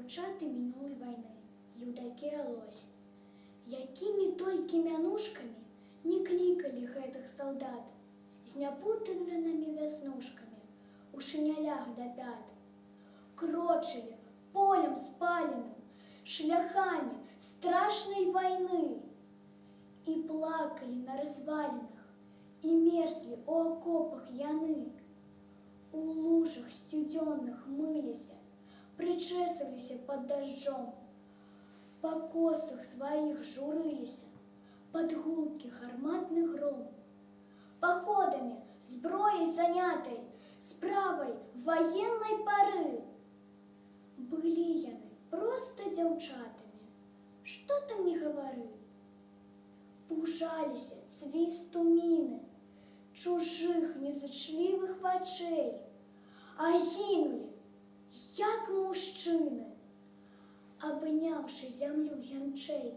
дзяўчаты мінулай вайны, Еўдакія Лось. Якімі толькі мянушкамі не клікалі гэтых салдат, з няпутанымі вяснушкамі у шынялях да пят. Крочылі полем спаленым, шляхамі страшнай вайны і плакалі на развалінах, і мерзлі ў акопах яны. У лужах сцюдзённых мыліся, прычэсваліся пад дажджом, па косах сваіх журыліся пад гулкі гарматны гром. Паходамі, зброяй занятай, справай ваеннай пары. Былі яны проста дзяўчатамі, што там не гавары. Пужаліся свісту міны, чужых незычлівых вачэй, а гінулі, як мужчыны, абняўшы зямлю янчэй.